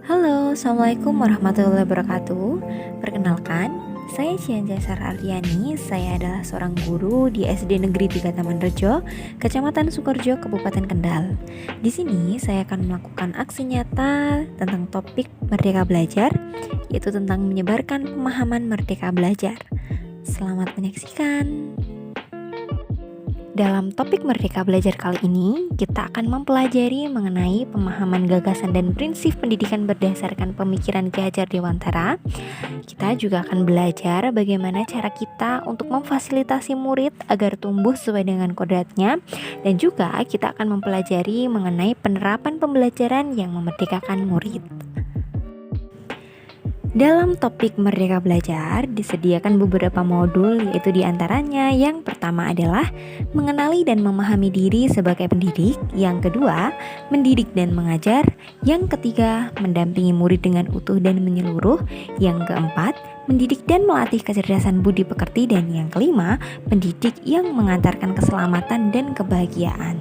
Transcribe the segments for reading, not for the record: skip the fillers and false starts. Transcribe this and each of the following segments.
Halo, Assalamualaikum warahmatullahi wabarakatuh. Perkenalkan, saya Cianja Sarardiani. Saya adalah seorang guru di SD Negeri 3 Taman Rejo, Kecamatan Sukorejo, Kabupaten Kendal. Di sini saya akan melakukan aksi nyata tentang topik Merdeka Belajar, yaitu tentang menyebarkan pemahaman Merdeka Belajar. Selamat menyaksikan. Dalam topik Merdeka Belajar kali ini, kita akan mempelajari mengenai pemahaman gagasan dan prinsip pendidikan berdasarkan pemikiran Ki Hajar Dewantara. Kita juga akan belajar bagaimana cara kita untuk memfasilitasi murid agar tumbuh sesuai dengan kodratnya, dan juga kita akan mempelajari mengenai penerapan pembelajaran yang memerdekakan murid. Dalam topik Merdeka Belajar disediakan beberapa modul, yaitu diantaranya yang pertama adalah mengenali dan memahami diri sebagai pendidik, yang kedua mendidik dan mengajar, yang ketiga mendampingi murid dengan utuh dan menyeluruh, yang keempat mendidik dan melatih kecerdasan budi pekerti, dan yang kelima pendidik yang mengantarkan keselamatan dan kebahagiaan.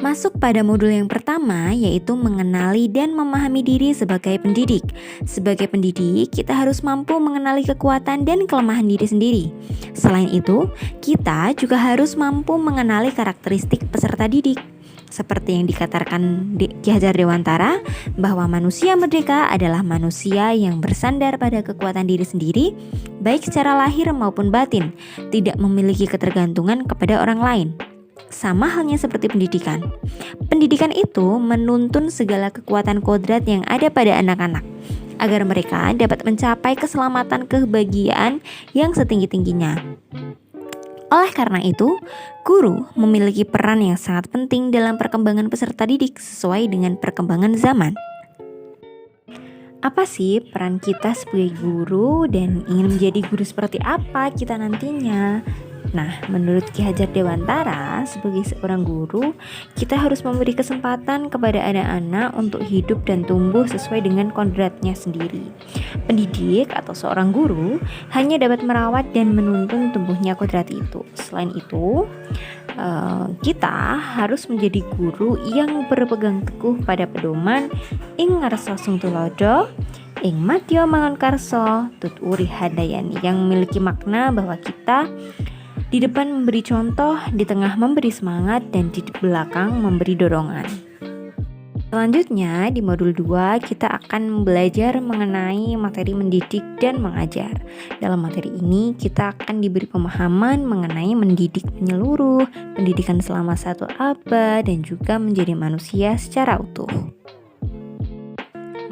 Masuk pada modul yang pertama, yaitu mengenali dan memahami diri sebagai pendidik. Sebagai pendidik, kita harus mampu mengenali kekuatan dan kelemahan diri sendiri. Selain itu, kita juga harus mampu mengenali karakteristik peserta didik. Seperti yang dikatakan Ki Hajar Dewantara, bahwa manusia merdeka adalah manusia yang bersandar pada kekuatan diri sendiri, baik secara lahir maupun batin, tidak memiliki ketergantungan kepada orang lain. Sama halnya seperti pendidikan. Pendidikan itu menuntun segala kekuatan kodrat yang ada pada anak-anak, agar mereka dapat mencapai keselamatan kebahagiaan yang setinggi-tingginya. Oleh karena itu, guru memiliki peran yang sangat penting dalam perkembangan peserta didik sesuai dengan perkembangan zaman. Apa sih peran kita sebagai guru, dan ingin menjadi guru seperti apa kita nantinya? Nah, menurut Ki Hajar Dewantara, sebagai seorang guru, kita harus memberi kesempatan kepada anak-anak untuk hidup dan tumbuh sesuai dengan kodratnya sendiri. Pendidik atau seorang guru hanya dapat merawat dan menuntun tumbuhnya kodrat itu. Selain itu, kita harus menjadi guru yang berpegang teguh pada pedoman ing ngarsa sung tulodo, ing madya mangun karso tut uri handayani, yang memiliki makna bahwa kita di depan memberi contoh, di tengah memberi semangat, dan di belakang memberi dorongan. Selanjutnya di modul 2 kita akan belajar mengenai materi mendidik dan mengajar. Dalam materi ini kita akan diberi pemahaman mengenai mendidik menyeluruh, pendidikan selama 1 abad, dan juga menjadi manusia secara utuh.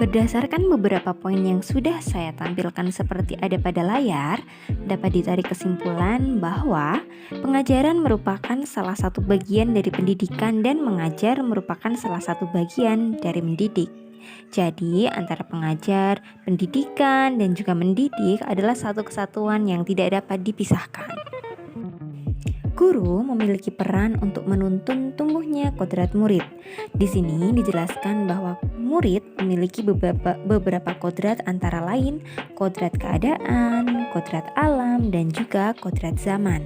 Berdasarkan beberapa poin yang sudah saya tampilkan seperti ada pada layar, dapat ditarik kesimpulan bahwa pengajaran merupakan salah satu bagian dari pendidikan dan mengajar merupakan salah satu bagian dari mendidik. Jadi, antara pengajar, pendidikan, dan juga mendidik adalah satu kesatuan yang tidak dapat dipisahkan. Guru memiliki peran untuk menuntun tumbuhnya kodrat murid. Di sini dijelaskan bahwa murid memiliki beberapa kodrat, antara lain kodrat keadaan, kodrat alam, dan juga kodrat zaman.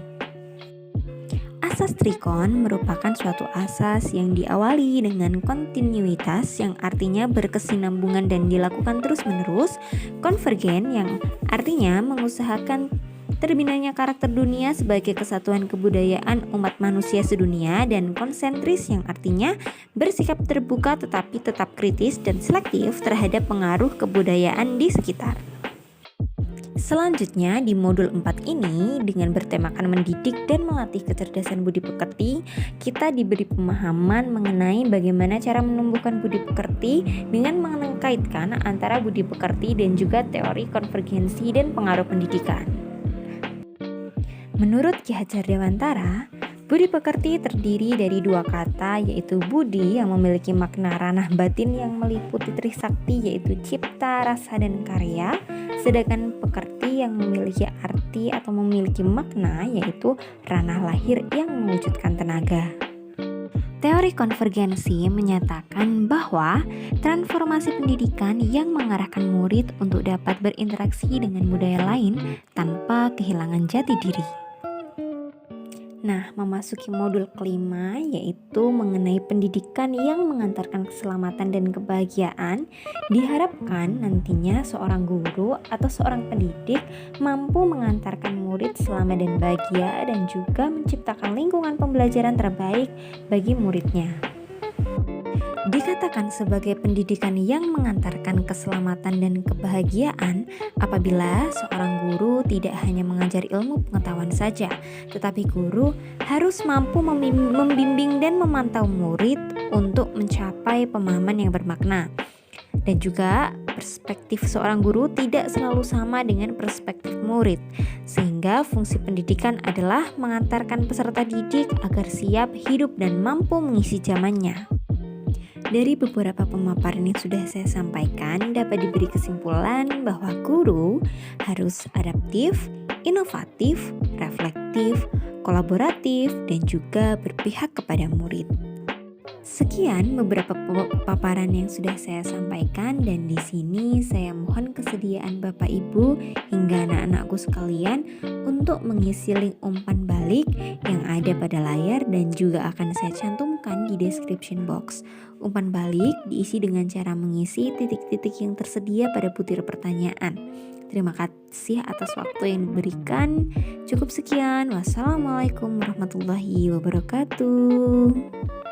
Asas trikon merupakan suatu asas yang diawali dengan kontinuitas, yang artinya berkesinambungan dan dilakukan terus-menerus. Konvergen, yang artinya mengusahakan terbinanya karakter dunia sebagai kesatuan kebudayaan umat manusia sedunia, dan konsentris, yang artinya bersikap terbuka tetapi tetap kritis dan selektif terhadap pengaruh kebudayaan di sekitar. Selanjutnya di modul 4 ini, dengan bertemakan mendidik dan melatih kecerdasan budi pekerti, kita diberi pemahaman mengenai bagaimana cara menumbuhkan budi pekerti dengan mengkaitkan antara budi pekerti dan juga teori konvergensi dan pengaruh pendidikan. Menurut Ki Hajar Dewantara, budi pekerti terdiri dari 2 kata, yaitu budi yang memiliki makna ranah batin yang meliputi trisakti, yaitu cipta, rasa, dan karya, sedangkan pekerti yang memiliki arti atau memiliki makna, yaitu ranah lahir yang mewujudkan tenaga. Teori konvergensi menyatakan bahwa transformasi pendidikan yang mengarahkan murid untuk dapat berinteraksi dengan budaya lain tanpa kehilangan jati diri. Nah, memasuki modul kelima yaitu mengenai pendidikan yang mengantarkan keselamatan dan kebahagiaan. Diharapkan nantinya seorang guru atau seorang pendidik mampu mengantarkan murid selamat dan bahagia dan juga menciptakan lingkungan pembelajaran terbaik bagi muridnya. Dikatakan sebagai pendidikan yang mengantarkan keselamatan dan kebahagiaan apabila seorang guru tidak hanya mengajar ilmu pengetahuan saja, tetapi guru harus mampu membimbing dan memantau murid untuk mencapai pemahaman yang bermakna. Dan juga perspektif seorang guru tidak selalu sama dengan perspektif murid, sehingga fungsi pendidikan adalah mengantarkan peserta didik agar siap hidup dan mampu mengisi zamannya. Dari beberapa pemaparan yang sudah saya sampaikan, dapat diberi kesimpulan bahwa guru harus adaptif, inovatif, reflektif, kolaboratif, dan juga berpihak kepada murid. Sekian beberapa paparan yang sudah saya sampaikan, dan di sini saya mohon kesediaan Bapak Ibu hingga anak-anakku sekalian untuk mengisi link umpan balik yang ada pada layar dan juga akan saya cantumkan di description box. Umpan balik diisi dengan cara mengisi titik-titik yang tersedia pada butir pertanyaan. Terima kasih atas waktu yang diberikan. Cukup sekian. Wassalamualaikum warahmatullahi wabarakatuh.